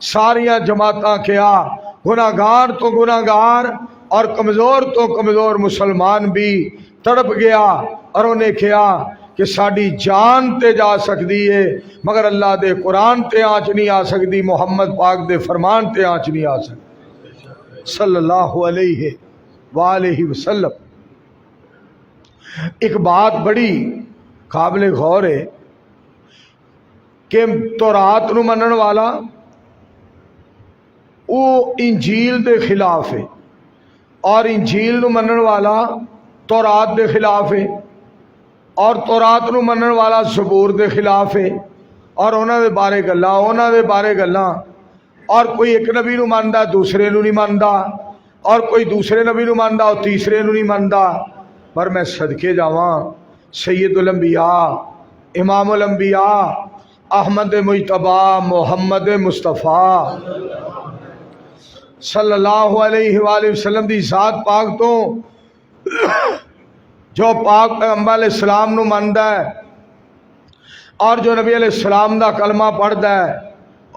ساریاں جماعتاں کیا، گناہگار تو گناہگار اور کمزور تو کمزور مسلمان بھی تڑپ گیا اور انہیں کیا کہ ساڑی جان تے جا سکتی ہے مگر اللہ دے قرآن تے آنچ نہیں آ سکتی، محمد پاک دے فرمان تے آنچ نہیں آ سکتی صلی اللہ علیہ وآلہ وسلم۔ ایک بات بڑی قابل غور ہے کہ تورات نو منن والا وہ انجیل دے خلاف ہے اور انجیل نو منن والا تورات دے خلاف ہے اور تورات نو منن والا زبور دے خلاف ہے اور انہاں دے بارے گلاں انہاں دے بارے گلاں، اور کوئی ایک نبی نو ماندا دوسرے نو نہیں ماندا اور کوئی دوسرے نبی نو ماندا اور تیسرے نو نہیں ماندا۔ پر میں صدقے جاواں سید الانبیاء امام الانبیاء احمد مجتبی محمد مصطفیٰ صلی اللہ علیہ وآلہ وسلم دی ذات پاک تو جو پاک پیغمبر علیہ السلام نو ماندا ہے اور جو نبی علیہ السلام دا کلمہ پڑھدا ہے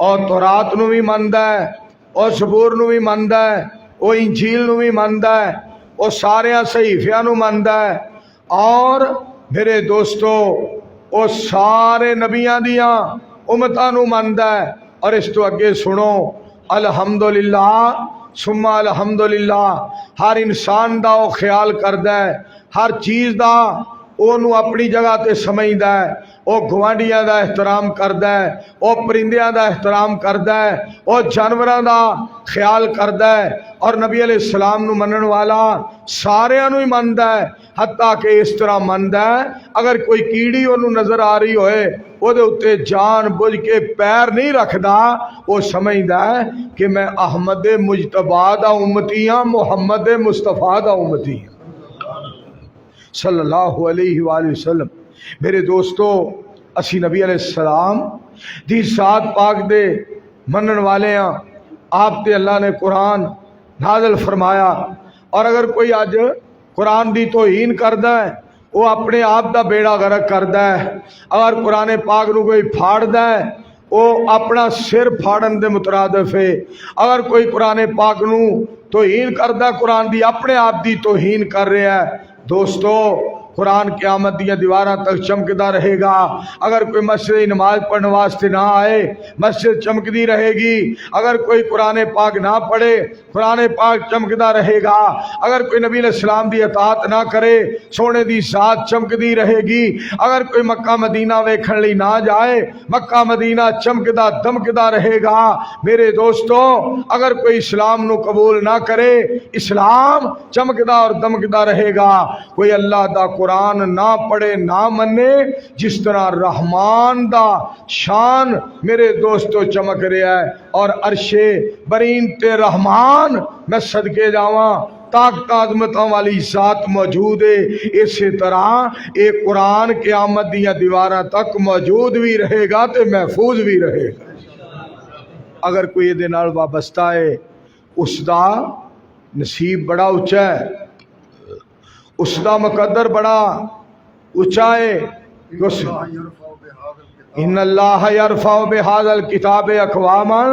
اور تورات نو بھی ماندا ہے اور زبور نو بھی ماندا ہے وہ انجیل نو بھی ماندا ہے وہ سارے صحیفیاں نو ماندا ہے اور میرے دوستو وہ سارے نبیاں دیاں امتاں نو ماندا ہے۔ اور اس تو اگے سنو الحمدللہ ثم الحمدللہ، ہر انسان دا وہ خیال کردا ہے، ہر چیز دا وہ اپنی جگہ تے سمجھدا ہے، وہ گوانڈیاں دا احترام کردا ہے، وہ پرندیاں دا احترام کردا ہے، وہ جانوراں دا خیال کردا ہے اور نبی علیہ السلام نو منن والا ساریاں نو ہی مندا ہے، حتیٰ کہ اس طرح مندا ہے اگر کوئی کیڑی انہوں نظر آ رہی ہوئے وہ دے اتے جان بوجھ کے پیر نہیں رکھدا، وہ سمجھدا ہے کہ میں احمد مجتبی دا امتی ہاں، محمد مصطفیٰ دا امتی ہاں صلی اللہ علیہ وآلہ وسلم۔ میرے دوستو اسی نبی علیہ السلام دی ذات پاک دے منن والے ہیں، آپ تے اللہ نے قرآن نازل فرمایا، اور اگر کوئی آج قرآن دی توہین کردا ہے وہ اپنے آپ دا بیڑا غرق کردا ہے۔ اگر قرآن پاک نو کوئی پھاڑدا ہے وہ اپنا سر پھاڑن دے مترادف ہے۔ اگر کوئی قرآن پاک نو توہین کردا قرآن دی اپنے آپ دی توہین کر رہا ہے۔ دوستو قرآن قیامت دیا دیواراں تک چمکدا رہے گا۔ اگر کوئی مسجد نماز پڑھنے واسطے نہ آئے مسجد چمکدی رہے گی، اگر کوئی قرآن پاک نہ پڑھے قرآن پاک چمکدا رہے گا، اگر کوئی نبی علیہ السلام دی اطاعت نہ کرے سونے دی ذات چمکدی رہے گی، اگر کوئی مکہ مدینہ ویکھن لئی نہ جائے مکہ مدینہ چمکدا دمکدا رہے گا۔ میرے دوستو اگر کوئی اسلام نو قبول نہ کرے اسلام چمکدا اور دمکدا رہے گا۔ کوئی اللہ دا قرآن نہ پڑھے نہ منے، جس طرح رحمان دا شان میرے دوستو چمک رہا ہے اور عرش برین تے رحمان میں صدقے جاواں طاقت عظمتوں والی ذات موجود ہے، اسی طرح ایک قرآن قیامت دیا دیواراں تک موجود بھی رہے گا تے محفوظ بھی رہے گا۔ اگر کوئی یہ نال وابستہ ہے اس دا نصیب بڑا اونچا ہے، اس دا مقدر بڑا اونچا ہے۔ ان اللہ یرفع بہذا الکتاب اقواما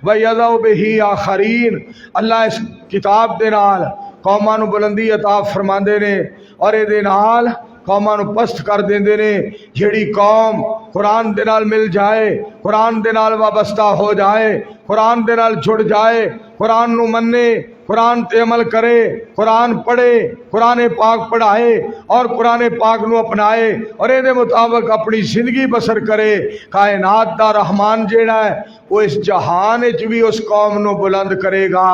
ویضع بہ آخرین، اللہ اس کتاب دے نال قوماں نو بلندی عطا فرماندے نے اور اے دے نال قوماں نو پست کر دیندے نے۔ جیڑی قوم قرآن دے نال مل جائے، قرآن دے نال وابستہ ہو جائے، قرآن دے نال جڑ جائے، قرآن نو منے، قرآن تے عمل کرے، قرآن پڑھے، قرآن پاک پڑھائے اور قرآن پاک نو اپنائے اور اے دے مطابق اپنی زندگی بسر کرے، کائنات دا رحمان جیڑا ہے وہ اس جہان وچ بھی اس قوم نو بلند کرے گا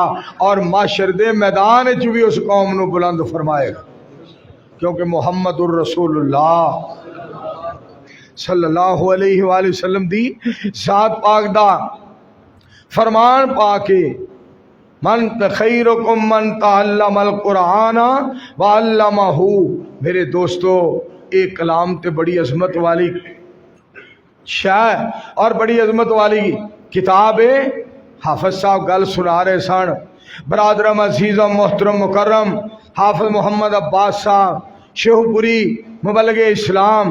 اور معاشر دے میدان وچ بھی اس قوم نو بلند فرمائے گا، کیونکہ محمد الرسول اللہ صلی اللہ علیہ وآلہ وسلم دی ذات پاک دا فرمان پاک ہے، من خیرکم من تعلم القرآن وعلمہ۔ میرے دوستو ایک کلام تے بڑی عظمت والی شاہ اور بڑی عظمت والی کتاب ہے۔ حافظ صاحب گل سنا رہے سن، برادرم عزیزم محترم مکرم حافظ محمد عباس صاحب شیخ پوری مبلغ اسلام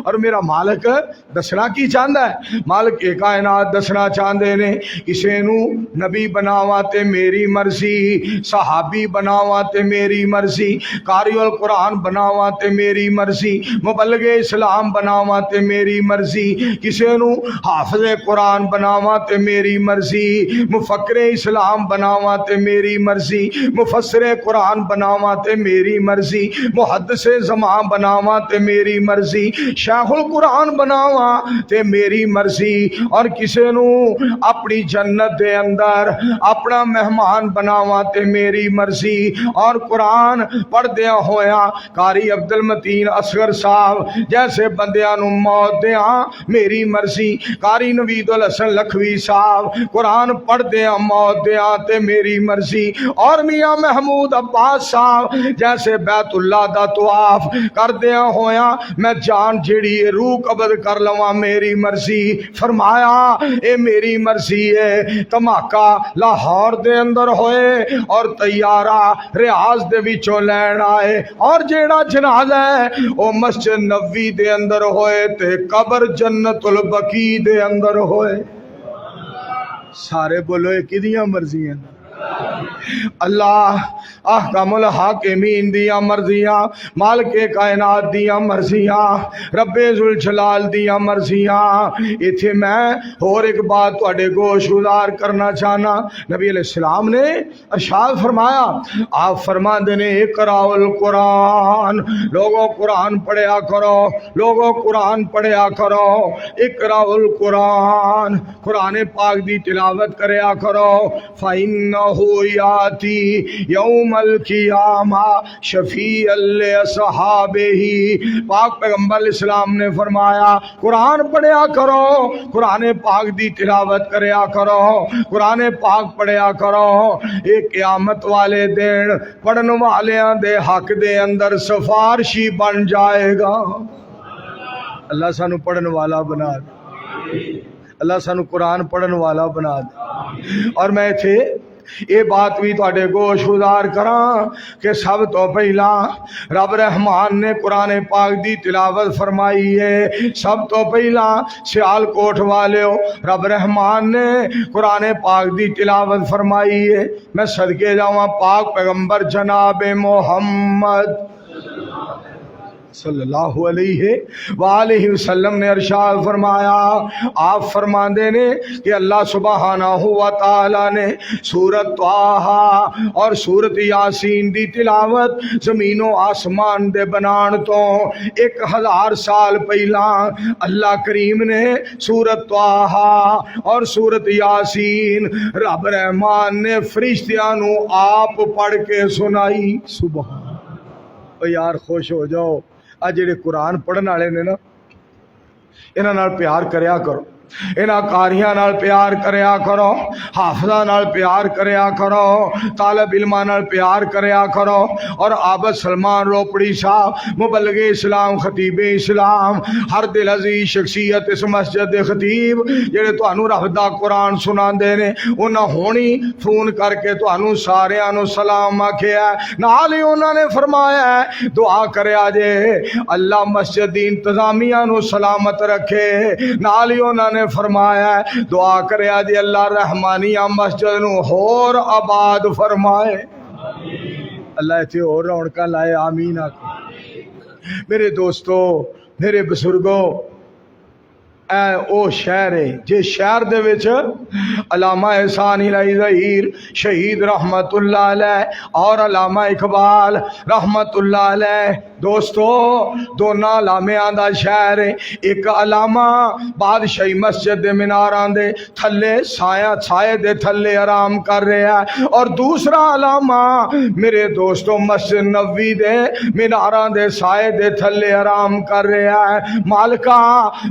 اور میرا مالک دسنا کی چاہتا ہے مالک کائنات دسنا چاہتے نے کسے نو نبی بناوا تے میری مرضی صحابی بناوا تے میری مرضی قاری القرآن بناوا تے میری مرضی مبلغ اسلام بناوا تے میری مرضی کسے نو حافظ قرآن بناوا تے میری مرضی مفکر اسلام بناوا تے میری مرضی مفسر قرآن بناوا تے میری مرضی محدث زمان بناوا تے میری مرضی شیخ القرآن بناوا تے میری مرضی اور کسے نو اپنی جنت دے اندر اپنا مہمان بناوا تے میری مرضی اور قرآن پڑھ دیا ہویا قاری عبد المتین اصغر صاحب جیسے بندیاں نو موت دیاں میری مرضی قاری نوید الحسن لکھوی صاحب قرآن پڑھ دیا موت دیاں تے میری مرضی اور میاں محمود عباس صاحب جیسے بیت اللہ دا طواف کر دیا ہویا میں جان جیڑی روح قبض کر لواں میری مرضی فرمایا اے میری مرضی ہے دھماکہ لاہور دے اندر ہوئے اور طیارہ ریاض دے وچوں لین آئے اور جیڑا جنازہ ہے او مسجد نبوی دے اندر ہوئے تے قبر جنت البقیع دے اندر ہوئے سارے بولو ایک دیاں مرضیاں اللہ احکم الحاکمین دیا مرضیاں مالک کائنات دیا مرضیاں رب ذوالجلال دیا مرضیاں ایتھے میں اور ایک بات تواڈے گوش گزار کرنا چاہنا نبی علیہ السلام نے ارشاد فرمایا آپ فرماندے نے اقرأ القرآن لوگوں قرآن پڑھیا کرو لوگوں قرآن پڑھیا کرو اقرأ القرآن قرآن پاک دی تلاوت کریا کرو فإنہ یاتی یوم القیامہ شفیع لصحابہ پاک پیغمبر اسلام نے فرمایا قرآن پڑھیا کرو قرآن پاک دی تلاوت کریا کرو قرآن پاک پڑھیا کرو ایک قیامت والے دن پڑھن والیاں دے حق دے اندر سفارشی بن جائے گا اللہ سانو پڑھن والا بنا دے اللہ سانو قرآن پڑھن والا بنا دے اور میں تھے یہ بات بھی تواڈے گوش گزار کراں کہ سب تو پہلا رب رحمان نے قرآن پاک دی تلاوت فرمائی ہے سب تو پہلا سیال کوٹ والیو رب رحمان نے قرآن پاک دی تلاوت فرمائی ہے میں صدقے جاواں پاک پیغمبر جناب محمد صلی اللہ علیہ وآلہ وسلم نے ارشاد فرمایا آپ فرماندے نے کہ اللہ سبحانہ و تعالی نے سورۃ طٰہٰ اور سورۃ یاسین دی تلاوت زمین و آسمان دے بنان تو 1000 سال پہلا اللہ کریم نے سورۃ طٰہٰ اور سورۃ یاسین رب رحمان نے فرشتیاں نو آپ پڑھ کے سنائی سبحان او یار خوش ہو جاؤ آج جڑے قرآن پڑھن والے نے نا انہاں نال پیار کریا کرو انہاں قاریاں نال پیار کریا کرو حافظاں نال پیار کریا کرو طالب علماں نال پیار کریا کرو اور عابد سلمان روپڑی صاحب مبلغ اسلام خطیب اسلام ہر دل عزیز شخصیت اس مسجد دے خطیب جڑے تانوں رب دا قرآن سناندے نے انہاں ہونی فون کر کے تانوں ساریاں نو سلام آکھیا نال ہی انہاں نے فرمایا ہے دعا کریا جے اللہ مسجد دی انتظامیہ نو سلامت رکھے نال ہی انہاں نے فرمایا ہے دعا کریا جی اللہ رحمانیہ مسجد نو اور آباد فرمائے اللہ ایتھے اور رونقاں لائے آمین آکھو میرے دوستو میرے بزرگو اے او شہر ہے جے شہر دے وچ علامہ احسان الہی ظہیر شہید رحمت اللہ علیہ اور علامہ اقبال رحمت اللہ علیہ دوستو دونوں علامیاں دا شہر ہے ایک علامہ بادشاہی مسجد دے میناراں دے تھلے سایہ دے تھلے آرام کر رہا ہے اور دوسرا علامہ میرے دوستو مسجد نبوی دے میناراں دے سایہ دے تھلے آرام کر رہا ہے مالکا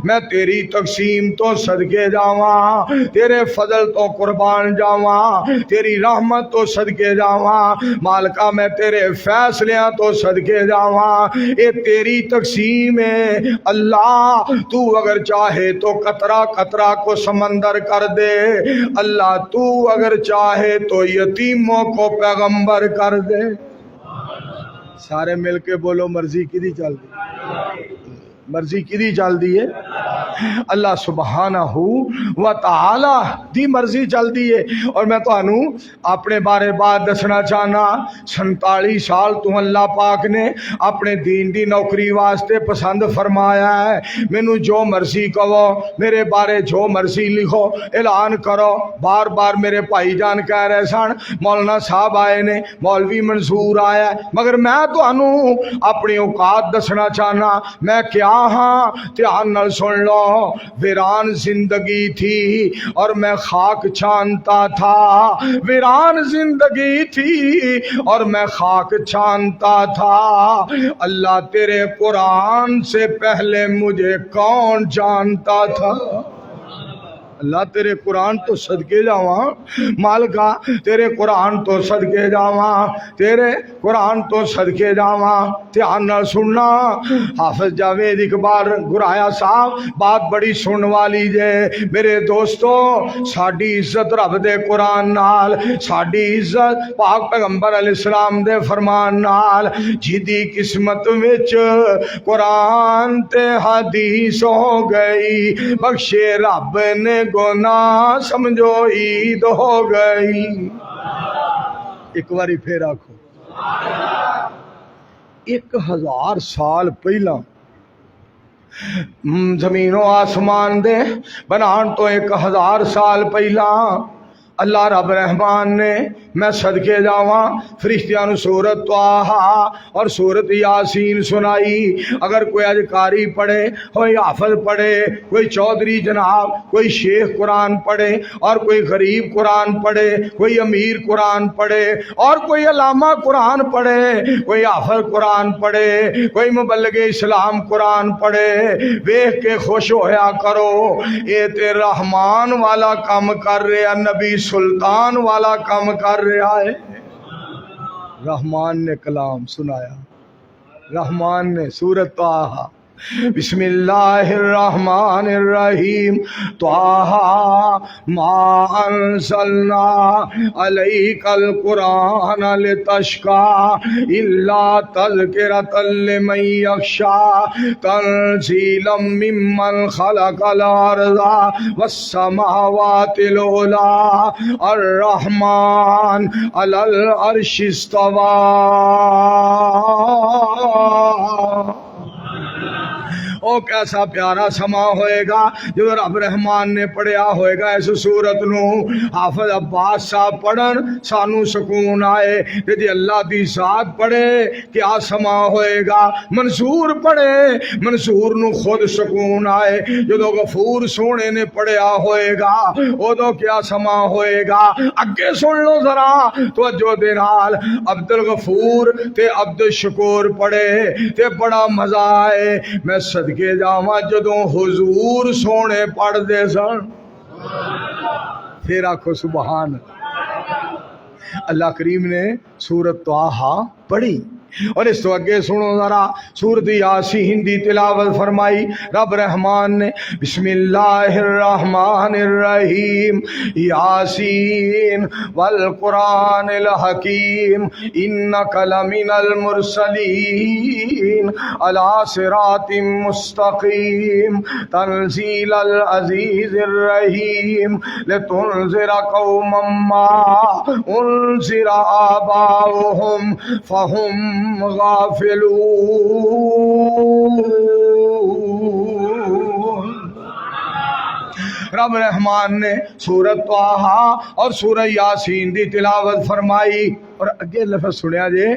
میں تیری تقسیم تو صدقے جاواں تیرے فضل تو قربان جاواں تیری رحمت تو صدقے جاواں مالکا میں تیرے فیصلیاں تو صدقے جاواں اے تیری تقسیم ہے اللہ تو اگر چاہے تو قطرہ قطرہ کو سمندر کر دے اللہ تو اگر چاہے تو یتیموں کو پیغمبر کر دے سارے مل کے بولو مرضی کدی چل دی مرضی کدی چل دی ہے اللہ سبحانہ و تعالی دی مرضی چل دی ہے اور میں تانوں اپنے بارے بات دسنا چاہنا 47 سال تو اللہ پاک نے اپنے دین دی نوکری واسطے پسند فرمایا ہے مینوں جو مرضی کہو میرے بارے جو مرضی لکھو اعلان کرو بار بار میرے بھائی جان کہہ رہے سن مولانا صاحب آئے نے مولوی منصور آیا ہے مگر میں تانوں اپنی اوقات دسنا چاہنا میں کیا ہاں دھیان نال سن لو ویران زندگی تھی اور میں خاک چھانتا تھا ویران زندگی تھی اور میں خاک چھانتا تھا اللہ تیرے قرآن سے پہلے مجھے کون جانتا تھا اللہ تیرے قرآن تو صدقے جاواں مالکا تیرے قرآن تو صدقے جاواں تیرے قرآن تو صدقے جاواں دھیان نال سننا حافظ جاوید اقبال گرایا صاحب بات بڑی سن والی جے میرے دوستو ساڈی عزت رب دے قرآن نال ساڈی عزت پاک پیغمبر علیہ السلام دے فرمان نال جیدی قسمت وچ قرآن تے حدیث ہو گئی بخشے رب نے گناہ سمجھو عید ہو گئی ایک باری پھر آکھو 1000 سال پہلا زمین و آسمان دے بنان تو 1000 سال پہلا اللہ رب رحمان نے میں صدقے جاواں فرشتیاں نو سورت طٰہٰ اور سورت یاسین سنائی اگر کوئی اذکاری پڑھے کوئی حافظ پڑھے کوئی چودھری جناب کوئی شیخ قرآن پڑھے اور کوئی غریب قرآن پڑھے کوئی امیر قرآن پڑھے اور کوئی علامہ قرآن پڑھے کوئی حافظ قرآن پڑھے کوئی مبلغ اسلام قرآن پڑھے دیکھ کے خوش ہویا کرو اے تے رحمان والا کام کر رہا نبی سلطان والا کام کر رہا ہے رحمان نے کلام سنایا رحمان نے سورت طٰہٰ بسم اللہ الرحمن الرحیم طٰہٰ ما انزلنا علیک القرآن لتشقى الا تذکرۃ لمن یخشی تنزیلا ممن خلق الارض والسماوات العلی الرحمن علی العرش استوی او کیسا پیارا سما ہوئے گا جو رب رحمان نے پڑھیا ہوئے گا اس صورت نو حافظ عباس صاحب پڑھن سانو سکون آئے جی اللہ دی ذات پڑھے کیا سما ہوئے گا منصور پڑھے منصور نو خود سکون آئے جو غفور سونے نے پڑھیا ہوئے گا او دو کیا سما ہوئے گا اگے سن لو ذرا توجہ دے نال عبد الغفور تے عبد الشکور پڑھے تے بڑا مزہ آئے میں صدقے جاواں جدوں حضور سونے پڑھ دے سن پھر آکھو سبحان اللہ کریم نے سورت طٰہٰ پڑھی اور اس تو اگے سنو ذرا سورت یاسین دی تلاوت فرمائی رب رحمان نے بسم اللہ الرحمن الرحیم یاسین والقرآن الحکیم انک لمن المرسلین علی صراط مستقیم تنزیل العزیز الرحیم لتنذر قوما ما انذر آباؤہم فہم غافلون رب رحمان نے سورت طٰہٰ اور سورہ یاسین دی تلاوت فرمائی اور اگے لفظ سنیا جے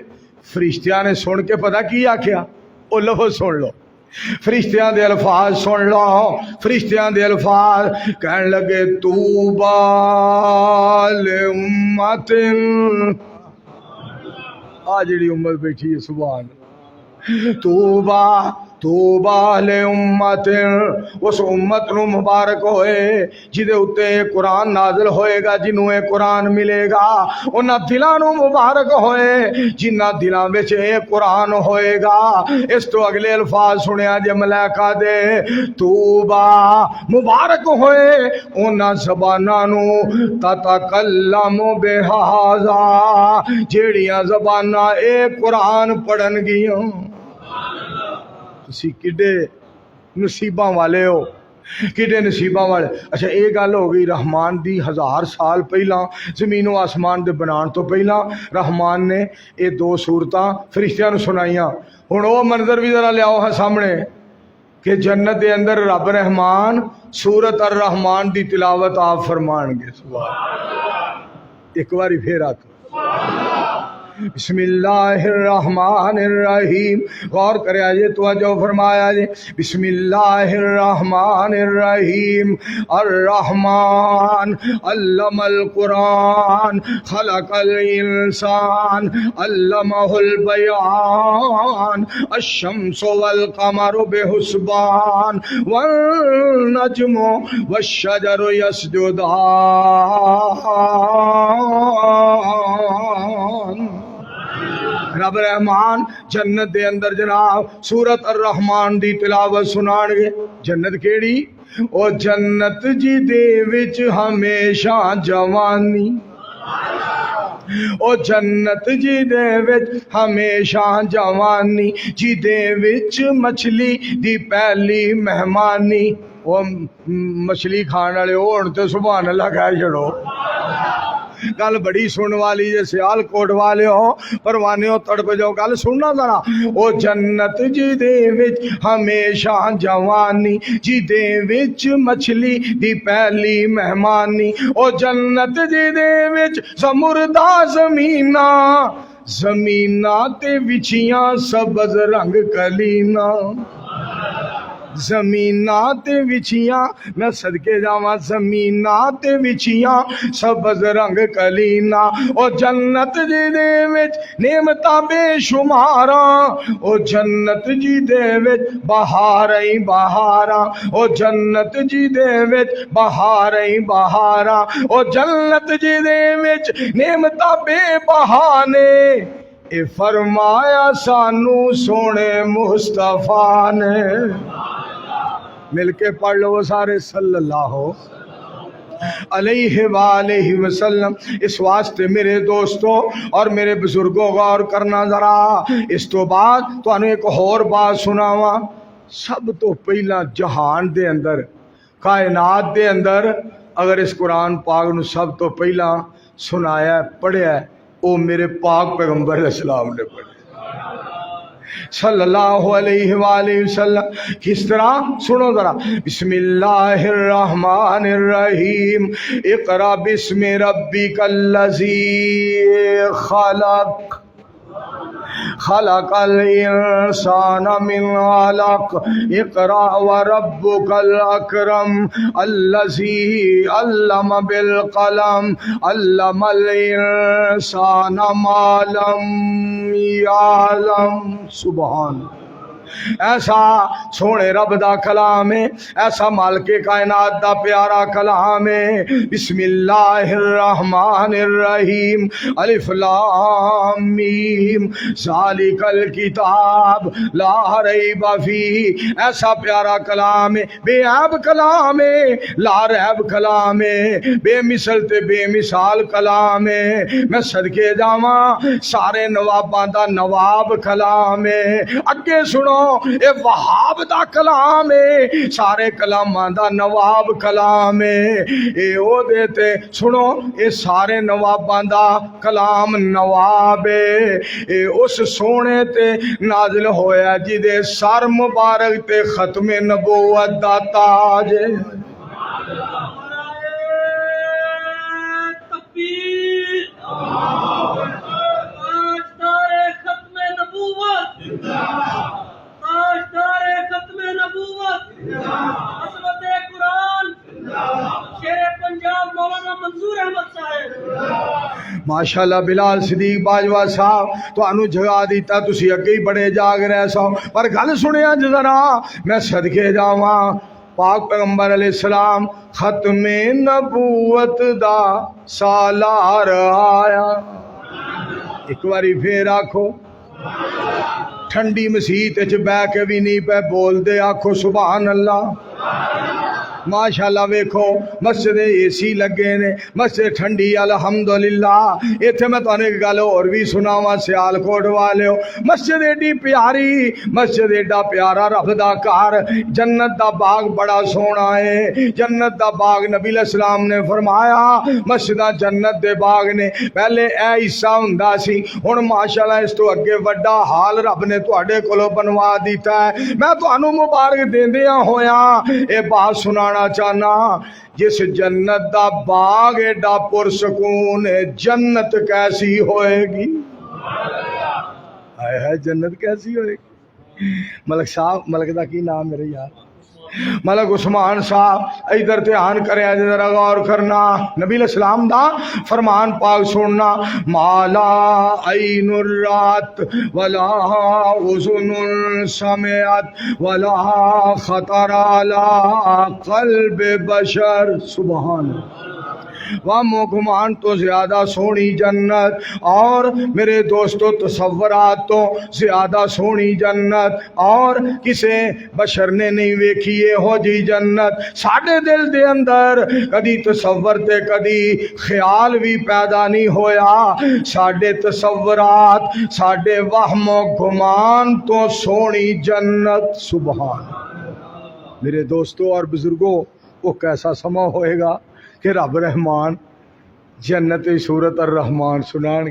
فرشتیاں نے سن کے پتہ کی آکھیا او لفظ سن لو فرشتیاں دے الفاظ سن لو فرشتیاں دے الفاظ کہن لگے طوبیٰ لأمت آ جڑی امت بیٹھی ہے سبحان طوبیٰ توبا لے امت اس امت نو مبارک ہوئے جدے اتے قرآن نازل ہوئے گا جنہوں اے قرآن ملے گا انہاں دلاں نو مبارک ہوئے جنہاں دلاں وچ اے قرآن ہوئے گا اس تو اگلے الفاظ سنیا جے ملائکہ دے توبا مبارک ہوئے انہاں زباناں نو تتکلم بہذا جیڑیاں زباناں اے قرآن پڑھن گیاں تسی کڈے نصیباں والے ہو کڈے نصیباں والے اچھا یہ گل ہو گئی رحمان دی 1000 سال پہلا زمین و آسمان دے بنان تو پہلا رحمان نے یہ 2 سورتاں فرشتیاں نو سنائیاں ہن او منظر بھی ذرا لیاؤ ہاں سامنے کہ جنت دے اندر رب رحمان سورت الرحمان دی تلاوت آپ فرمان گے سبحان اللہ ایک باری پھر آتا بسم اللہ الرحمن الرحیم غور کرے آجے توجہ فرمایا جے بسم اللہ الرحمن الرحیم الرحمن علم القرآن خلق الانسان علمہ البیان الشمس والقمر بحسبان والنجم والشجر یسجدان رب رحمان جنت دے اندر جناب سورت الرحمان دی تلاوت سنان گے جنت کیڑی او جنت جی دے وچ ہمیشہ جوانی او جنت جی دے وچ ہمیشہ جوانی جی دے وچ مچھلی دی پہلی مہمانی او مچھلی کھان والے ہون تے سبحان اللہ کہہ چھڑو گل بڑی سن والی جے سیال کوٹ والے ہو پروانے ہو تڑپ جاؤ گل سننا ذرا او جنت جی دے وچ ہمیشہ جوانی جی دے وچ مچھلی دی پہلی مہمانی او جنت جی دے وچ زمردہ زمینہ زمینہ تے وچیاں سبز رنگ کلینا زمینہ تے وچیاں میں صدقے جاواں زمینہ تے وچیاں سبز رنگ کلینا او جنت جی دے وچ نعمتاں بے شماراں او جنت جی دے وچ بہاراں ہی بہاراں او جنت جی دے وچ بہاراں ہی بہاراں او جنت جی دے وچ نعمتاں بے بہانے اے فرمایا سانو سونے مصطفیٰ نے مل کے پڑھ لو سارے صلی اللہ علیہ وآلہ وسلم اس واسطے میرے دوستوں اور میرے بزرگوں غور کرنا ذرا اس تو بعد تو انہوں ایک اور بات سناواں سب تو پہلا جہان دے اندر کائنات دے اندر اگر اس قرآن پاک نو سب تو پہلا سنایا پڑھیا ہے وہ میرے پاک پیغمبر علیہ السلام نے پڑھا صلی اللہ علیہ وآلہ وسلم کس طرح سنو ذرا بسم اللہ الرحمن الرحیم اقرأ بسم ربک الذی خلق خلق الانسان من علق اقرأ وربك الاکرم الذی علم بالقلم علم الانسان ما لم یعلم سبحان ایسا سونے رب دا کلام ہے ایسا مالک کائنات دا پیارا کلام ہے بسم اللہ الرحمن الرحیم الف لام میم ذالک الکتاب لا ریب فیہ ایسا پیارا کلام ہے بے عیب کلام ہے لا ریب کلام ہے بے مثل تے بے مثال کلام ہے میں صدقے جاواں سارے نواباں دا نواب کلام ہے اگے سنو اے وہاب دا کلام ہے سارے کلاماں دا نواب کلام ہے اے او دیتے سنو اے سارے نواباں دا کلام نواب ہے اے اس سونے تے نازل ہویا جی دے سر مبارک تے ختم نبوت دا تاج ہے ماشاءاللہ بلال صدیق باجوہ صاحب تانوں جگا دیتا تسی اگے ہی بڑے جاگ رہے سو پر گل سنیا ذرا میں صدقے جاواں پاک پیغمبر علیہ السلام ختم نبوت دا سالار آیا ایک باری پھر آکھو ٹھنڈی مسیت وچ بیٹھ کے بھی نہیں پہ بول دے آکھو سبحان اللہ ماشاءاللہ ویکھو مسجد اے سی لگے نے مسجد ٹھنڈی الحمدللہ ایتھے میں تانوں ایک گل اور بھی سناواں سیالکوٹ والےو مسجد ایڈی پیاری مسجد ایڈا پیارا رب دا گھر جنت دا باغ بڑا سونا ہے جنت دا باغ نبی علیہ السلام نے فرمایا مسجداں جنت دے باغ نے پہلے اے حصہ ہوندا سی ہن ماشاءاللہ اس تو اگے وڈا حال رب نے تواڈے کولوں بنوا دیتا ہے میں تانوں مبارک دیندیاں ہویاں اے بات سنا چاہنا جس جنت دا باغ ایڈا پرسکون ہے جنت کیسی ہوئے گی ہے جنت کیسی ہوئے گی ملک صاحب ملک دا کی نام میرے یار ملک عثمان صاحب ادھر دھیان کرے ذرا غور کرنا نبی علیہ السلام دا فرمان پاک سننا مالا عین الرات ولا اذن سمعت ولا خطر علی قلب بشر سبحان گمان تو زیادہ سونی جنت اور میرے دوستو تصورات تو زیادہ سونی جنت اور کسے بشر نے نہیں ویکھیے ہو جی جنت ساڑھے دل دے اندر کدی تصور تے کدی خیال بھی پیدا نہیں ہویا ساڑھے تصورات ساڑھے وہم و گمان تو سونی جنت سبحان میرے دوستو اور بزرگوں وہ کیسا سما ہوئے گا کہ رب رحمان جنت صورت الرحمان سنان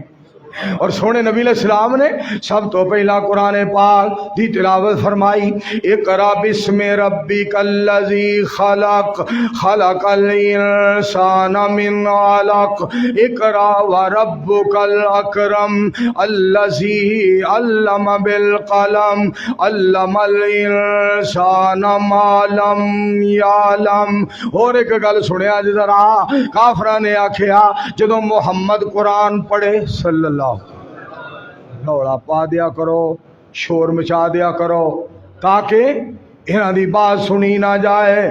اور سونے نبی علیہ السلام نے سب تو پہلا قرآن پاک دی تلاوت فرمائی اقرا بسم ربک الذی خلق خلق الانسان من علق اقرا وربک الاکرم الذی علم بالقلم علم الانسان ما لم یعلم اور ایک گل سنیا ذرا کافراں نے آکھیا جدوں محمد قرآن پڑھے صلی اللہ روڑا پا دیا کرو شور مچا دیا کرو تاکہ انہاں دی بات سنی نہ جائے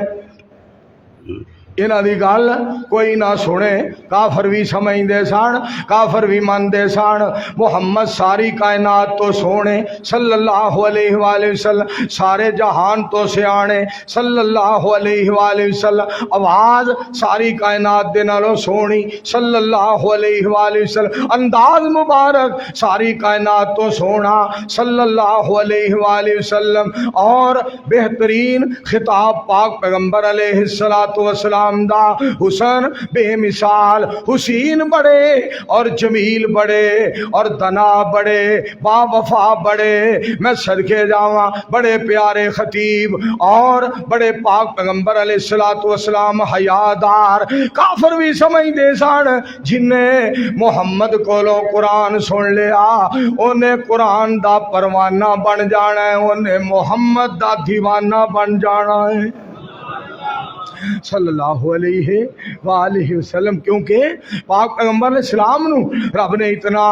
انہاں دی گل کوئی نہ سنے کافر بھی سمجھ دے سن کافر بھی من دے سن محمد ساری کائنات تو سونے صلی اللہ علیہ وآلہ وسلم سارے جہان تو سیانے صلی اللہ علیہ وآلہ وسلم آواز ساری کائنات دے نالوں سونی صلی اللہ علیہ وآلہ وسلم انداز مبارک ساری کائنات تو سونا صلی اللہ علیہ وآلہ وسلم اور بہترین خطاب پاک پیغمبر علیہ السلام دا حسن بے مثال حسین بڑے اور جمیل بڑے اور دنا بڑے با وفا بڑے میں صدقے جاواں بڑے پیارے خطیب اور بڑے پاک پیغمبر علیہ السلام حیادار کافر بھی سمجھ دے سن جن نے محمد کولوں قرآن سن لیا انہیں قرآن دا پروانہ بن جانا ہے انہیں محمد دا دیوانہ بن جانا ہے صلی اللہ علیہ وآلہ وسلم کیونکہ پاک پیغمبر علیہ السلام نو رب نے اتنا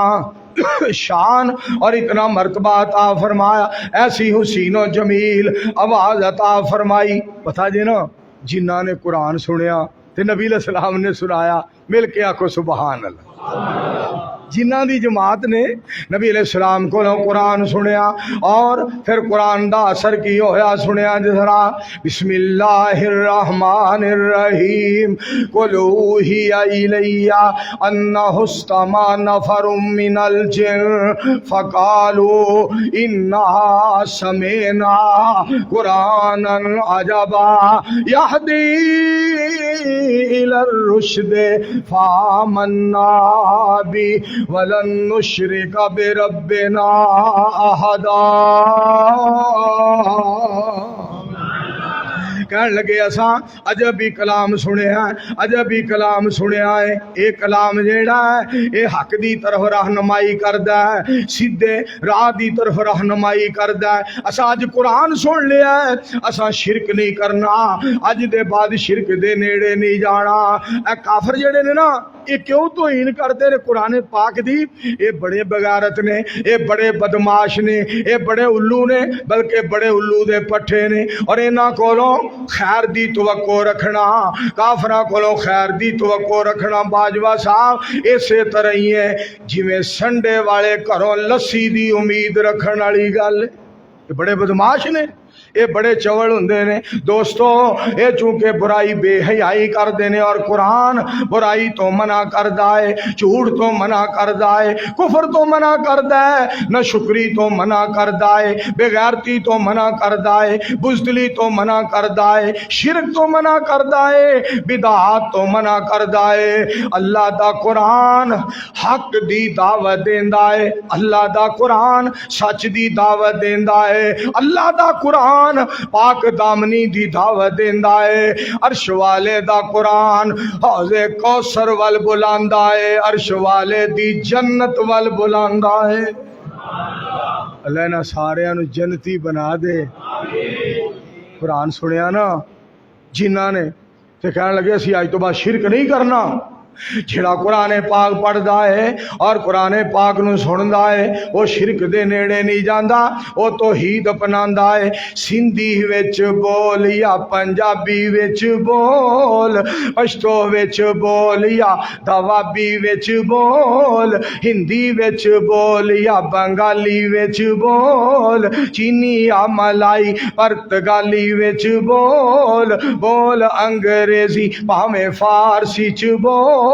شان اور اتنا مرتبہ عطا فرمایا ایسی حسین و جمیل آواز عطا فرمائی پتہ جی نا جنہاں نے قرآن سنیا تے نبی علیہ السلام نے سنایا مل کے آکھو سبحان اللہ جنہ دی جماعت نے نبی علیہ السلام کو قرآن سنیا اور پھر قرآن دا اثر کی ہویا سنیا جسرا بسم اللہ الرحمن الرحیم قل اوحی الی انہ استمع نفر من الجن فقالوا انا سمعنا قرآنا عجبا یہدی الی الرشد فآمنا بی وَلَن نُشْرِكَ بِرَبِّنَا أَحَدًا کہنے لگے اساں عجب ہی کلام سنے ہیں عجب ہی کلام سنے ہیں اے کلام جیڑا ہے اے حق دی طرف رہنمائی کردا ہے سیدھے راہ دی طرف رہنمائی کردا ہے اساں اج قرآن سن لیا ہے اساں شرک نہیں کرنا اج دے بعد شرک دے نیڑے نہیں جانا اے کافر جڑے نے نا یہ کیوں توہین کرتے ہیں قرآن پاک دی؟ یہ بڑے بغیرت نے، یہ بڑے بدماش نے، یہ بڑے الو نے، بلکہ بڑے الو دے پٹھے نے، اور انہاں کولوں خیر دی توقع رکھنا، کافراں کولوں خیر دی توقع رکھنا باجوہ صاحب اسی طرح ہی ہے جویں سنڈے والے گھروں لسی دی امید رکھن والی گل۔ یہ بڑے بدماش نے، یہ بڑے چوڑ ہوندے نے دوستو۔ یہ چونکہ برائی بے حیائی کردے نے، اور قرآن برائی تو منع کردا ہے، جھوٹ تو منع کردا ہے، کفر تو منع کردا ہے، ناشکری تو منع کردا ہے، بے غیرتی تو منع کردا ہے، بزدلی تو منع کردا ہے، شرک تو منع کردا ہے، بدعات تو منع کردا ہے۔ اللہ دا قرآن حق دی دعوت دیندا ہے، اللہ دا قرآن سچ دی دعوت دیندا ہے، اللہ دا قرآن پاک دامنی دی دعوت دیندا ہے، عرش والے دا قرآن حوض کوثر ول بلاندا ہے، عرش والے دی جنت ول بلاندا ہے۔ اللہ نا سارے نو جنتی بنا دے۔ قرآن سنیا نا جنہاں نے تے کہنے لگے اسی آج تو بعد شرک نہیں کرنا۔ جڑا قرآن پاک پڑھدا ہے اور قرآن پاک نو سندا ہے وہ شرک دے نیڑے نہیں جاندا، وہ توحید اپناندا ہے۔ سندھی وچ بول یا پنجابی وچ بول، پشتو وچ بول یا دوابی وچ بول، ہندی وچ بول یا بنگالی وچ بول، چینی یا ملائی پرتگالی وچ بول، بول انگریزی پاویں فارسی چ بول،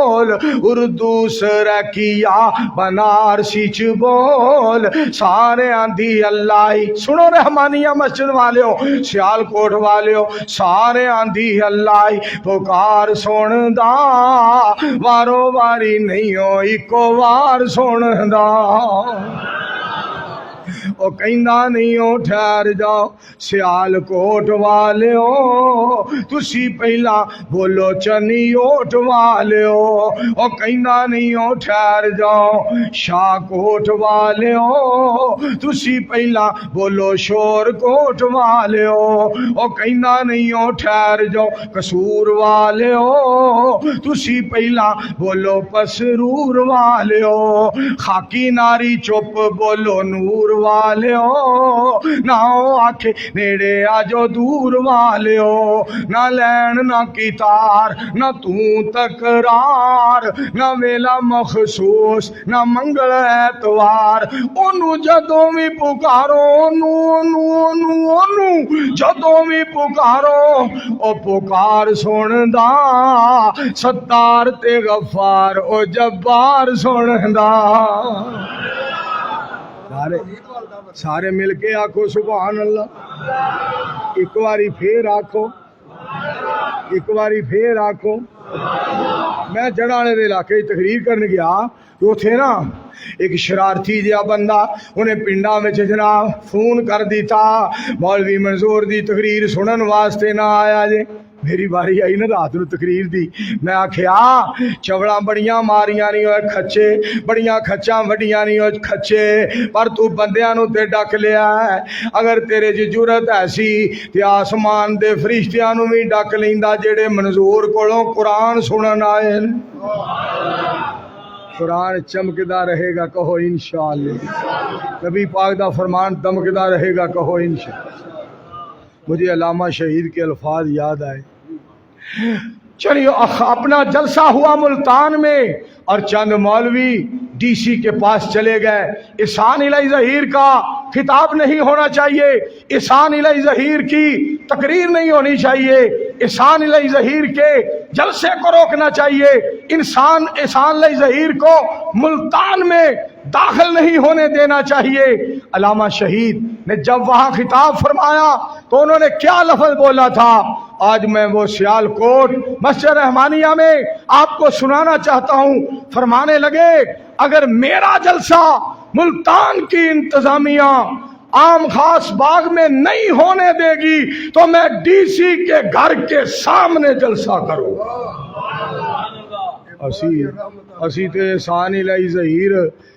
اردو سرکیا بنارسی چ بول، سارے آندھی اللہ ہی۔ سنو رحمانیہ مسجد والیو، سیال کوٹ والیو، سارے آندھی اللہ ہی پکار سندا، وارو واری نہیں ہو ایکو وار سندا۔ او کہندا نہیں ہو ٹھہر جاؤ سیال کوٹ والیو، تسی پہلا بولو چنی اوٹ والیو، او کہندا نہیں ہو ٹھہر جاؤ شاہ کوٹ والیو، تسی پہلا بولو شور کوٹ والیو، او کہندا نہیں ہو ٹھہر جاؤ قصور والیو، تسی پہلا بولو پسرور والیو، خاکی ناری چپ بولو نور والیو، نہ آکھے نیڑے آجو دور والیو، نہ لین نہ کتار نہ تو تکرار، نہ ویلا مخصوص نہ منگل ایتوار، انو جدوں بھی پکارو انو جدوں بھی پکارو او پکار سندا، ستار تے غفار او جبار سندا۔ سارے مل کے آکھو سبحان اللہ، ایک باری پھر آکھو، ایک باری پھر آکھو۔ میں جڑانے دے علاقے تقریر کرنے گیا تو اتھے نا ایک شرارتی جہا بندہ انہیں پنڈا میں جناب فون کر دیتا مولوی منظور دی تقریر سنن واسطے نہ آیا جے۔ میری باری آئی نا رات نو تقریر دی، میں آکھیا چوڑا بڑیاں ماریاں نہیں ہوئے کھچے، بڑیاں کھچاں وڈیاں نہیں ہوئے کھچے، پر تو بندیاں نو تے ڈک لیا ہے۔ اگر تیرے جی جرت ایسی تے آسمان دے فرشتیاں نو بھی ڈک لیندا جڑے منظور کولوں قرآن سنن آئے۔ قرآن چمکدا رہے گا کہو انشاءاللہ، نبی پاک دا فرمان دمکدا رہے گا کہو انشاءاللہ۔ مجھے علامہ شہید کے الفاظ یاد آئے۔ چلیے اپنا جلسہ ہوا ملتان میں اور چند مولوی ڈی سی کے پاس چلے گئے۔ احسان الہی ظہیر کا خطاب نہیں ہونا چاہیے، احسان الہی ظہیر کی تقریر نہیں ہونی چاہیے، احسان الہی ظہیر کے جلسے کو روکنا چاہیے، احسان الہی ظہیر کو ملتان میں داخل نہیں ہونے دینا چاہیے۔ علامہ شہید نے جب وہاں خطاب فرمایا تو انہوں نے کیا لفظ بولا تھا، آج میں وہ سیال کوٹ مسجد رحمانیہ میں آپ کو سنانا چاہتا ہوں۔ فرمانے لگے اگر میرا جلسہ ملتان کی انتظامیہ عام خاص باغ میں نہیں ہونے دے گی تو میں ڈی سی کے گھر کے سامنے جلسہ کروں گا۔ اسی تے احسان الہی ظہیر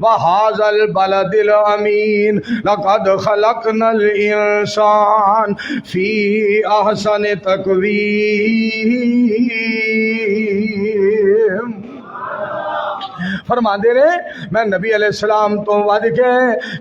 وهذا البلد الأمين لقد خلقنا الإنسان في أحسن تقويم. فرما دے رہے میں نبی علیہ السلام تو ود کے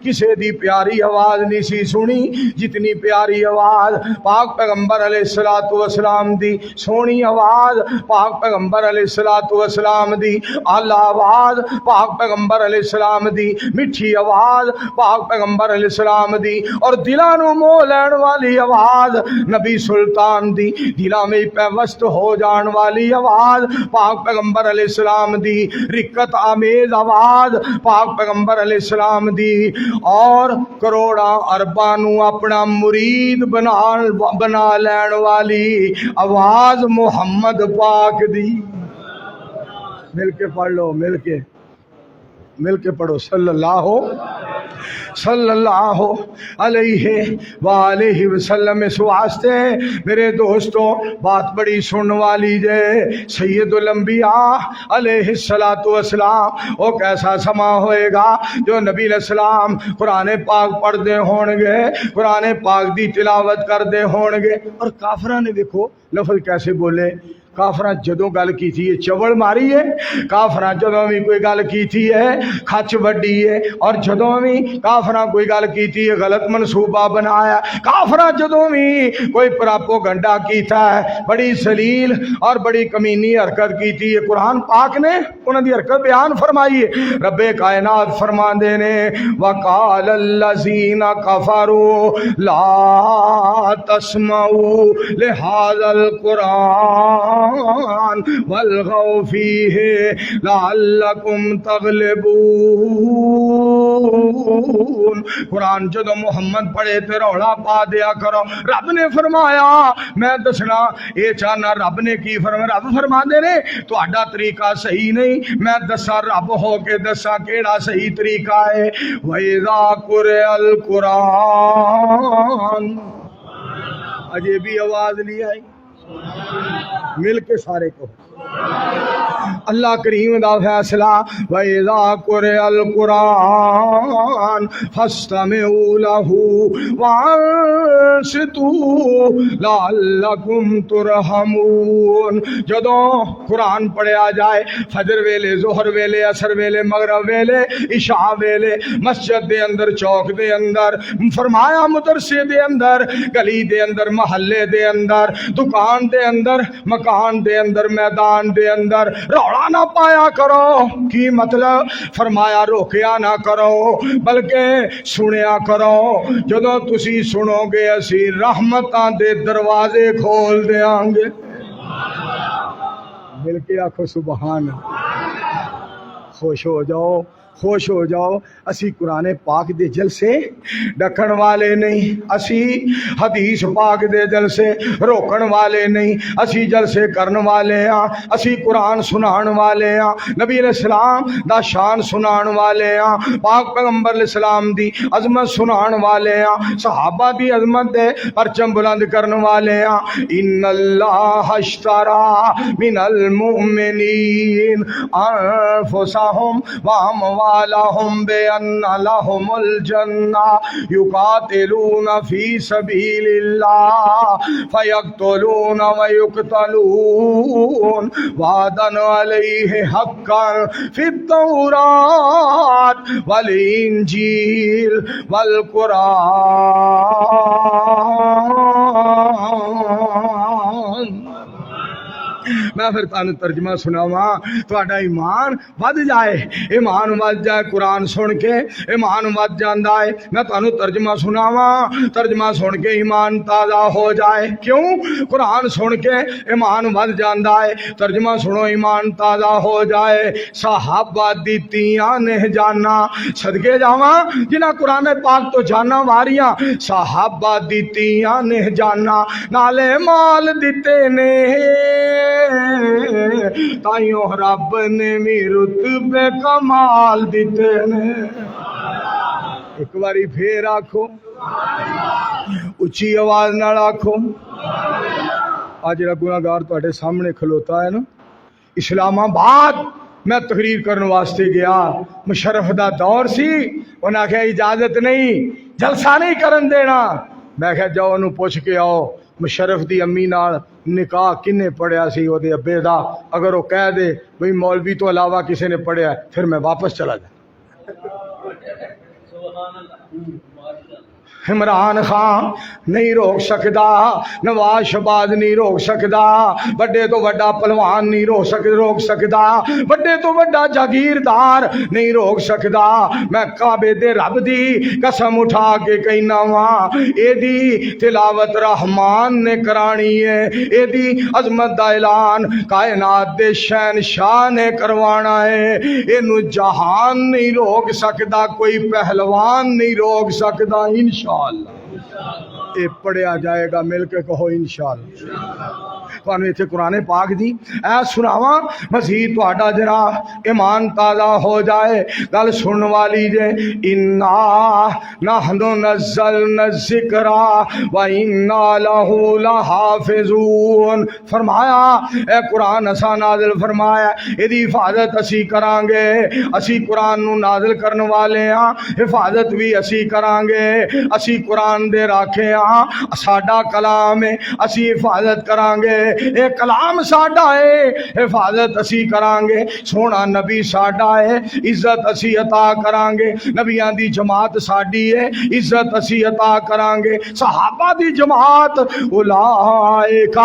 کسی دی پیاری آواز نہیں سی سنی جتنی پیاری آواز پاک پیغمبر علیہ السلام دی سونی آواز پاک پیغمبر علیہ السلام دی اعلی آواز پاک پیغمبر علیہ السلام دی میٹھی آواز پاک پیغمبر علیہ السلام دی اور دلاں نو موہ لین والی آواز نبی سلطان دی دلاں میں پیوست ہو جان والی آواز پاک پیغمبر علیہ السلام دی رکت آمیز آواز پاک پیغمبر علیہ السلام دی اور کروڑاں ارباں نو اپنا مرید بنا لین والی آواز محمد پاک دی. مل کے پڑھ لو مل کے پڑھو صلی اللہ علیہ وآلہ وسلم. اس واسطے میرے دوستو بات بڑی سننے والی جے سید الانبیاء علیہ السلام وہ کیسا سما ہوئے گا جو نبی علیہ السلام قرآن پاک پڑھ دے ہون گے قرآن پاک دی تلاوت کر دے ہون گے. اور کافراں نے دیکھو لفظ کیسے بولے. کافراں جدوں گل کیتی ہے چوڑ ماری ہے کافراں جدوں بھی کوئی گل کیتی ہے کھچ وڈی ہے اور جدوں بھی کافراں کوئی گل کیتی ہے غلط منصوبہ بنایا. کافراں جدوں بھی کوئی پراپوگنڈا کیتا ہے بڑی ذلیل اور بڑی کمینی حرکت کیتی ہے قرآن پاک نے انہاں دی حرکت بیان فرمائی ہے. رب کائنات فرماندے نے وقال الذین کفروا لا تسمعوا لهذا القرآن والغوا فیہ لعلکم تغلبون. قرآن جدو محمد پڑھے تے رولا پا دیا کرو. رب نے فرمایا میں دسنا یہ چاہنا رب نے کی فرمایا. رب فرما دے نے تہاڈا طریقہ صحیح نہیں میں دسا رب ہو کے دسا کیڑا صحیح طریقہ ہے. وَإِذَا قُرِئَ الْقُرْآنُ اجے بھی آواز نہیں آئی مل کے سارے کو اللہ کریم دا فیصلہ وَإِذَا قُرِئَ الْقُرْآنُ فَاسْتَمِعُوا لَهُ وَأَنصِتُوا لَعَلَّكُمْ تُرْحَمُونَ. جدوں قرآن پڑھیا جائے فجر ویلے ظہر ویلے عصر ویلے مغرب ویلے عشاء ویلے مسجد دے اندر چوک دے اندر فرمایا مدرسے دے اندر گلی دے اندر محلے دے اندر دکان دے اندر مکان دے اندر میدان دے اندر روڑا نہ پایا کرو. کی مطلب فرمایا روکیا نہ کرو بلکہ سنیا کرو. جدو تسی سنو گے اسی رحمتاں دے دروازے کھول دیاں گے. مل کے آکھو سبحان. خوش ہو جاؤ اسی قرآن پاک دے جلسے ڈکن والے نہیں اسی حدیث پاک دے جلسے روکن والے نہیں اسی جلسے کرن والے ہاں اسی قرآن سنان والے ہاں نبی علیہ السلام دا شان سنان والے ہاں پاک پیغمبر علیہ السلام دی عظمت سنان والے ہاں صحابہ دی عظمت دے پرچم بلند کرن والے ہاں. ان اللہ اشترا من المؤمنین انفسہم واموالہم بأن لهم الجنہ یقاتلون فی سبیل اللہ فیقتلون ویقتلون وعدا علیہ حقا فی التوراۃ والانجیل والقرآن. میں پھر تانوں ترجمہ سناواں تہاڈا ایمان ود جائے. ایمان ود جائے قرآن سن کے ایمان ود جاندا ہے. میں تانوں ترجمہ سناواں ترجمہ سن کے ایمان تازہ ہو جائے. کیوں قرآن سن کے ایمان ود جاندا ہے. ترجمہ سنو ایمان تازہ ہو جائے. صحابہ دتیاں نے جانا صدقے جاواں جنہاں قرآن پاک تو جانا واریاں. صحابہ دتیاں نے جانا نالے مال دتے نے تائیوں رب نے بھی رتبے کمال دیتے نے. ایک باری پھر آکھو اچھی آواز نال آکھو. آج جڑا گناہگار تہاڈے سامنے کھلوتا ہے نا اسلام آباد میں تقریر کرنے واسطے گیا، مشرف دا دور سی، انہاں کہا اجازت نہیں، جلسہ نہیں کرن دینا۔ میں کہا جاؤ انہوں پوچھ کے آؤ مشرف دی امی نال نکاح کنے پڑھیا سی او دے ابے دا، اگر وہ کہہ دے بھئی مولوی تو علاوہ کسی نے پڑھیا ہے پھر میں واپس چلا جاؤں۔ عمران خان نہیں روک سکدا، نواز شہباز نہیں روک سکدا، بڑے تو بڑا پہلوان نہیں روک سکدا، بڑے تو بڑا جاگیردار نہیں روک سکدا۔ میں کعبے دے رب دی قسم اٹھا کے کہنا وا، اے دی تلاوت رحمان نے کرانی ہے، اے دی عظمت دا اعلان کائنات دے شہنشاہ نے کروانا ہے، اینو جہان نہیں روک سکدا، کوئی پہلوان نہیں روک سکدا۔ انشاءاللہ یہ پڑھیا جائے گا، مل کے کہو انشاءاللہ۔ تھانوں اتنے قرآن پاک دی اے سناواں مزید تہاڈا جرا ایمان تازہ ہو جائے، گل سنن والی جے۔ انا نحن نزلنا الذکر و انا لہ لحافظون، فرمایا اے قرآن اساں نازل فرمایا، ایدی حفاظت اسی کران گے، اسی قرآن نو نازل کرن والے ہاں، حفاظت بھی اسی کران گے، اسی قرآن دے راکھے ہاں، ساڈا کلام ہے، اسی حفاظت کران گے، اے کلام ساڈا ہے، حفاظت اسی کران گے، سونا نبی ساڈا ہے، عزت اسی عطا کران گے، نبیاں دی جماعت ساڈی ہے، عزت اسی عطا کران گے، صحابہ دی جماعت اولئک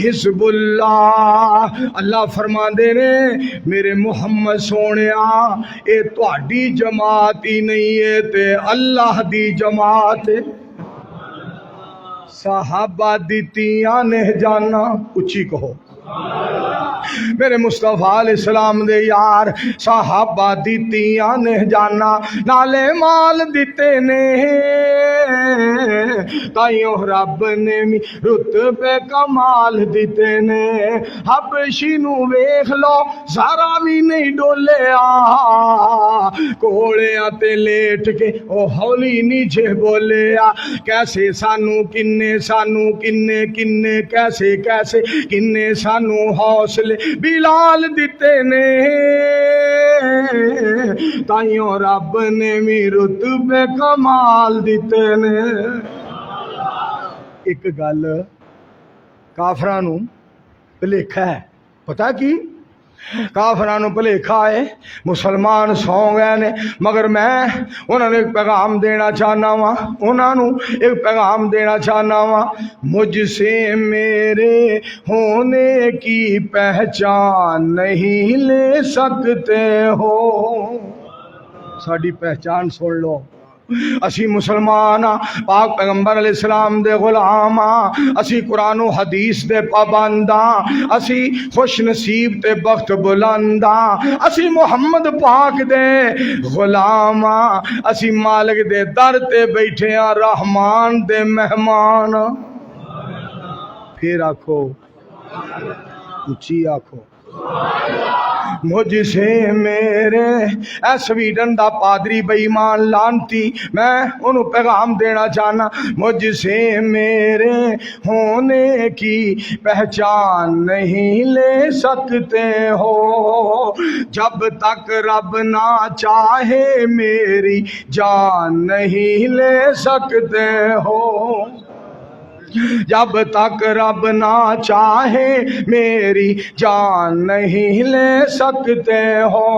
حزب اللہ۔ اللہ فرماندے نے میرے محمد سونیا اے تہاڈی جماعت ہی نہیں ہے تے اللہ دی جماعت ہے۔ صحابہ دیتیاں نے جانا، اچھی کہو میرے مصطفیٰ علیہ السلام دے یار، صحابہ دیتیاں نے جانا، نالے مال دیتے نے، تائیوں رب نے رتبے کمال دیتے نے۔ حبشی نو ویکھ لو ذرا بھی نہیں ڈولیا، کوڑیاں تے لیٹ کے او ہولی نیچے بولیا، کیسے سانو کنے کیسے کنے سانو حوصلے بلال دیتے نے، تائیوں رب نے بھی رتبے کمال دیتے نے۔ ایک گل کافراں نو بھلیکھا ہے، پتہ کی کافراں نو بھلیکھا ہے مسلمان سو گئے نے، مگر میں انہوں نے ایک پیغام دینا چاہنا وا، انہوں نے ایک پیغام دینا چاہنا وا، مجھ سے میرے ہونے کی پہچان نہیں لے سکتے ہو۔ ساڈی پہچان سن لو، اسی مسلمان ہاں، پاک پیغمبر علیہ السلام دے غلام ہاں، اسی قرآن و حدیث دے پابند ہاں، اسی خوش نصیب تے بخت بلند ہاں، اسی محمد پاک دے غلام ہاں، اسی مالک دے در تے بیٹھے ہاں، رحمان دے مہمان۔ پھر آکھو اچھی آکھو، مجھ سے میرے اے سویڈن دا پادری بے ایمان لانتی، میں انہوں پیغام دینا چاہنا، مجھ سے میرے ہونے کی پہچان نہیں لے سکتے ہو، جب تک رب نہ چاہے میری جان نہیں لے سکتے ہو، جب تک رب نہ چاہے میری جان نہیں لے سکتے ہو،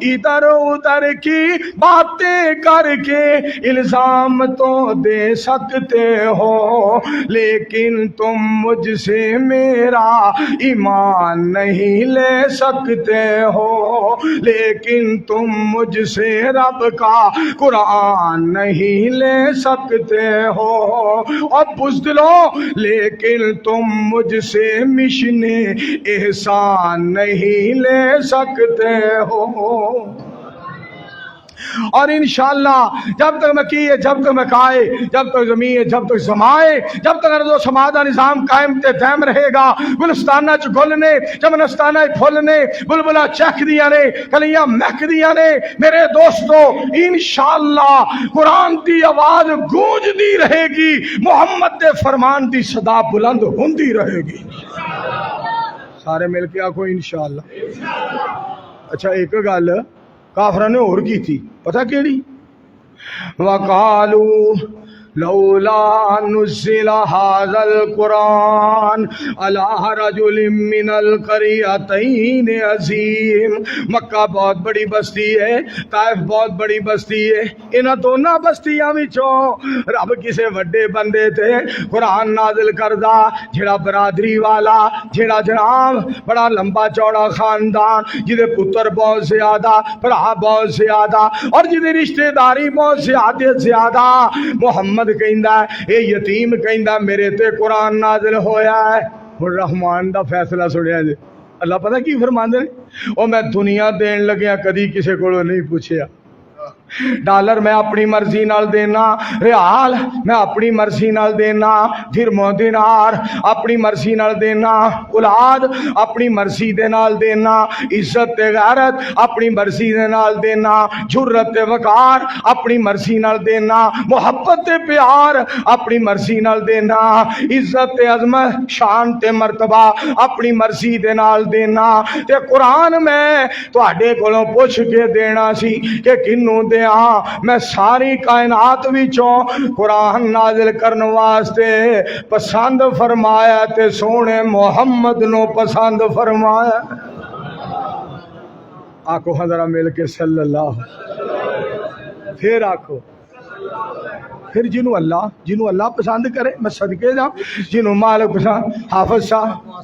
ادھر ادھر کی باتیں کر کے الزام تو دے سکتے ہو، لیکن تم مجھ سے میرا ایمان نہیں لے سکتے ہو، لیکن تم مجھ سے رب کا قرآن نہیں لے سکتے ہو، اور بزدل لیکن تم مجھ سے مشن احسان نہیں لے سکتے ہو۔ اور انشاءاللہ جب تک مکی ہے، جب تک مکائے، جب تک زمین ہے، جب تک سمائے، جب تک ارض و سما دا نظام قائم تے دائم رہے گا، گلستانہ چ گل نے، چمنستانہ پھول نے، بلبلا چہک دیا نے، کلیاں مہک دیا نے، میرے دوستو انشاءاللہ قرآن دی آواز گونج دی رہے گی، محمد دے فرمان دی صدا بلند ہوندی رہے گی۔ سارے مل کے آکھو انشاءاللہ۔ اچھا ایک گل کافراں نے اور کی تھی پتہ کیڑی وقالو لولا نزل هذا القرآن على رجل من القريتين عظیم مکہ بہت بڑی بستی ہے طائف بہت بڑی بستی ہے انہاں دونوں بستیاں وچوں رب کسے وڈے بندے تے قرآن نازل کردا جڑا برادری والا جڑا جناب بڑا لمبا چوڑا خاندان جدے پتر بہت زیادہ بھرا بہت زیادہ اور جدی رشتہ داری بہت زیادہ محمد کہندا ہے اے یتیم کہندا میرے تے قرآن نازل ہویا ہے ہن رحمان دا فیصلہ سنیا جی اللہ پتہ کی فرماندے نے او میں دنیا دین لگیا کدی کسے کولوں نہیں پوچھیا ڈالر میں اپنی مرضی نال دینا ریال میں اپنی مرضی نال دینا درہم دینار اپنی مرضی نال دینا اولاد اپنی مرضی دے نال دینا عزت تے غیرت اپنی مرضی دے نال دینا جرت تے وقار اپنی مرضی نال دینا محبت تے پیار اپنی مرضی نال دینا عزت تے عظمت شان تے مرتبہ اپنی مرضی دے نال دینا تے قرآن میں تواڈے کولوں پوچھ کے دینا سی کہ کنوں میں ساری کائنات وچوں قرآن نازل کرن واسطے پسند فرمایا تے سونے محمد نو پسند فرمایا آکو حضرہ مل کے صلی اللہ پھر آکو پھر جنہوں اللہ پسند کرے میں صدقے جاؤں جنہوں مالک پسند حافظ صاحب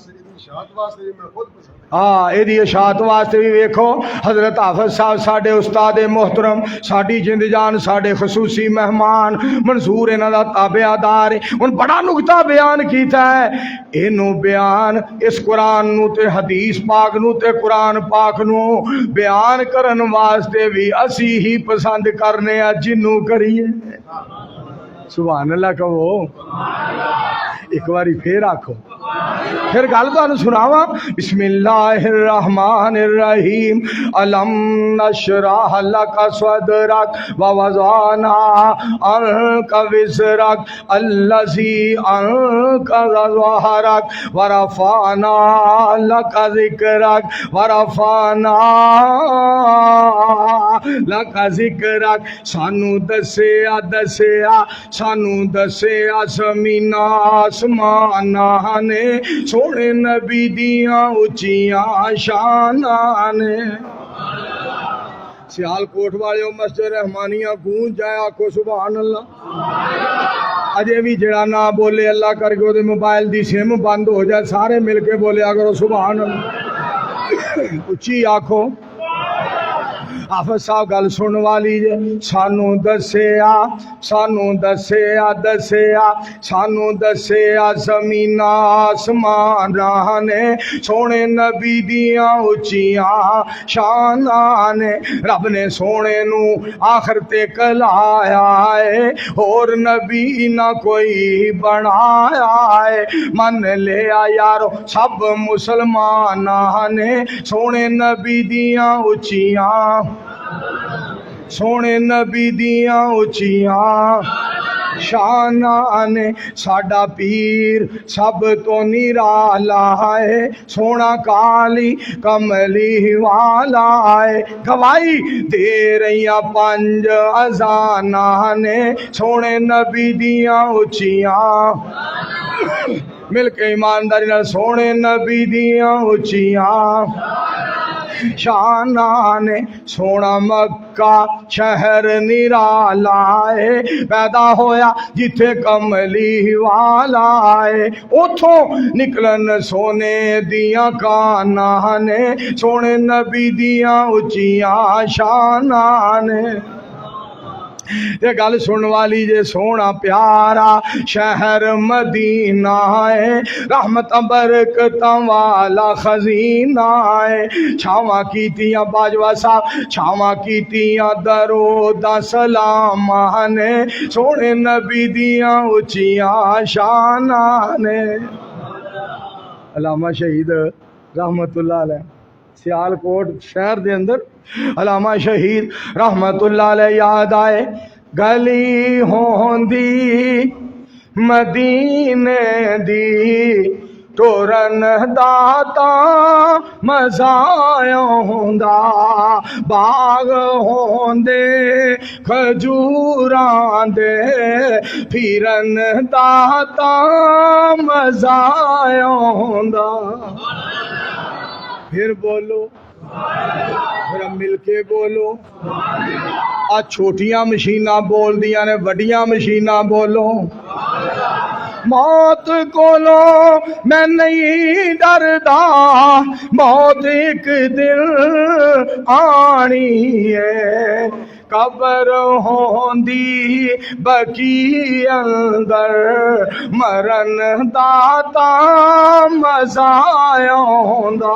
ہاں یہ اشاعت واسطے بھی ویکھو حضرت حافظ صاحب ساڈے استاد محترم ساڈی جند جان ساڈے خصوصی مہمان منظور انہاں دا تابعدار ہن بڑا نقطہ بیان کیتا ہے اینو بیان اس قرآن نو تے حدیث پاک نو تے قرآن پاک نو بیان کرن واسطے بھی اسی ہی پسند کرنے آ جنوں کریے سبحان اللہ کہو ایک باری پھر آکھو پھر گل تانوں سناواں بسم اللہ الرحمن الرحیم الم نشرح لک صدرک ووضعنا عنک وزرک الذی انقض ظہرک ورفعنا لک ذکرک ورفعنا لک ذکرک سانو دسیا سانو دسیا زمین آسماناں نے سونے نبی دیاں اچیاں شاناں نے سیال کوٹ والے مسجد رحمانیہ گونج جائے آکھو سبحان اللہ اجے بھی جڑا نہ بولے اللہ کر کے وہ موبائل دی سم بند ہو جائے سارے مل کے بولے کرو سبحان اللہ اچھی آکھو حافظ صاحب گل سن والی جے سانو دسیا زمین آسمان نے سونے نبی دیاں اچیاں شاناں نے رب نے سونے نو آخر تے کلایا ہے اور نبی نہ کوئی بنایا ہے من لیا یارو سب مسلماناں نے سونے نبی دیاں اچیاں سونے نبی دیاں اچیاں شاناں نے ساڈا پیر سب تو نرالا ہے سونا کالی کملی والا ہے گواہی دے رہیاں پنج اذاناں نے سونے نبی دیاں اچیاں مل کے ایمانداری نال سونے نبی دیاں اچیاں شاناں نے سونا مکہ شہر نرالا ہے پیدا ہویا جتھے کملی والا ہے اتھوں نکلن سونے دیاں کاناں نے سونے نبی دیاں اچیاں شاناں نے یہ گل سن والی جے سونا پیارا شہر مدینہ ہے رحمت برکتاں والا خزینہ ہے چھاواں کیتیاں باجوہ صاحب چھاواں کیتیاں درود سلام نے سونے نبی دیاں اچیاں شاناں نے علامہ شہید رحمت اللہ علیہ سیال کوٹ شہر دے اندر علامہ شہید رحمت اللہ علیہ یاد آئے گلی ہوندی مدینے دی ਟੋਰਨ ਦਾ ਤਾਂ ਮਜ਼ਾ ਆਉਂਦਾ, ਬਾਗ ਹੁੰਦੇ ਖਜੂਰਾਂ ਦੇ, ਫਿਰਨ ਦਾ ਤਾਂ ਮਜ਼ਾ ਆਉਂਦਾ। ਫਿਰ ਬੋਲੋ, ਮੇਰਾ ਮਿਲ ਕੇ ਬੋਲੋ। ਆ ਛੋਟੀਆਂ ਮਸ਼ੀਨਾਂ ਬੋਲਦੀਆਂ ਨੇ, ਵੱਡੀਆਂ ਮਸ਼ੀਨਾਂ ਬੋਲੋ। ਮੌਤ ਕੋਲੋਂ ਮੈਂ ਨਹੀਂ ਡਰਦਾ, ਮੌਤ ਇੱਕ ਦਿਨ ਆਣੀ ਏ, ਕਬਰ ਹੋਂਦੀ ਬਕੀ ਅੰਦਰ, ਮਰਨ ਦਾ ਤਾਂ ਮਜ਼ਾ ਆਉਂਦਾ।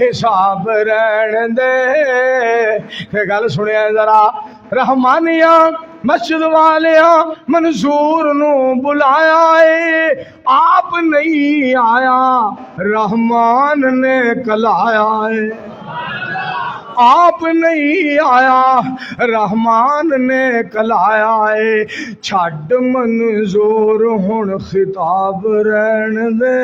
حساب رہن دے. کہ گل سنیا ذرا رحمانیاں مسجد والیاں منظور نو بلایا ہے, آپ نہیں آیا رحمان نے کلایا ہے. آپ نہیں آیا رحمان نے کلایا ہے. چھڈ منظور ہن خطاب رہن دے.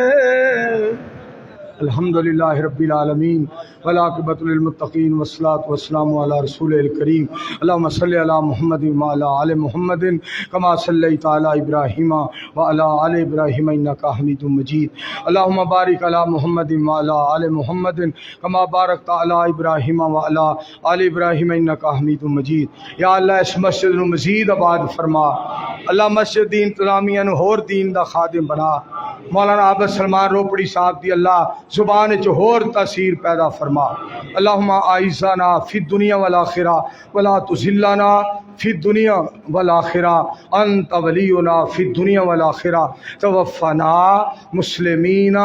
الحمدللہ رب العالمین والعاقبۃ للمتقین والصلاۃ والسلام علی رسول الکریم. اللہم صلی علی محمد وعلی آل محمد کما صلیت علی ابراہیم وعلی آل ابراہیم انک حمید مجید. اللہم بارک علی محمد وعلی آل محمد کما بارکت علی ابراہیم وعلی آل ابراہیم انک حمید مجید. یا اللہ اس مسجد نو مزید آباد فرما. اللہ مسجد دی انتظامیہ نو ہور دین دا خادم بنا. مولانا عابد سلمان روپڑی صاحب دی اللہ زبان وچ ہور تاثیر پیدا فرما. اللہم اعزنا فی الدنیا والآخرہ ولا تذلنا فی الدنیا والآخرہ. انت ولینا فی الدنیا والآخرہ. توفنا مسلمین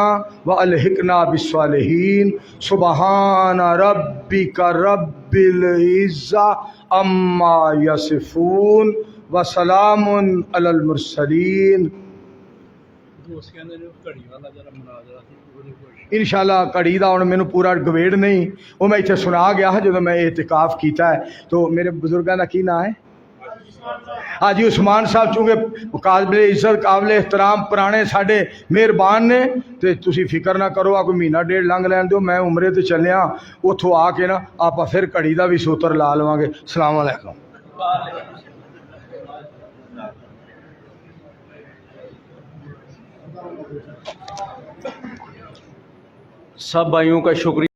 والحقنا بالصالحین. سبحان ربک رب العزہ عما یصفون وسلام علی المرسلین. انشاءاللہ کڑی دا ہن مینوں پورا گویڑ نہیں, وہ میں اتنے سنا گیا ہاں جب میں اعتکاف کیتا ہے. تو میرے بزرگاں دا کی نام ہے حاجی عثمان صاحب, چونکہ قابل عزت قابل احترام پرانے ساڈے مہربان نے, تے تسی فکر نہ کرو. کوئی مہینہ ڈیڑھ لنگ لین دیو, میں عمرے تے چلیا, اتھوں آ کے نا آپ پھر کڑی دا بھی سوتر لا لواں گے. السلام علیکم. سب بھائیوں کا شکریہ.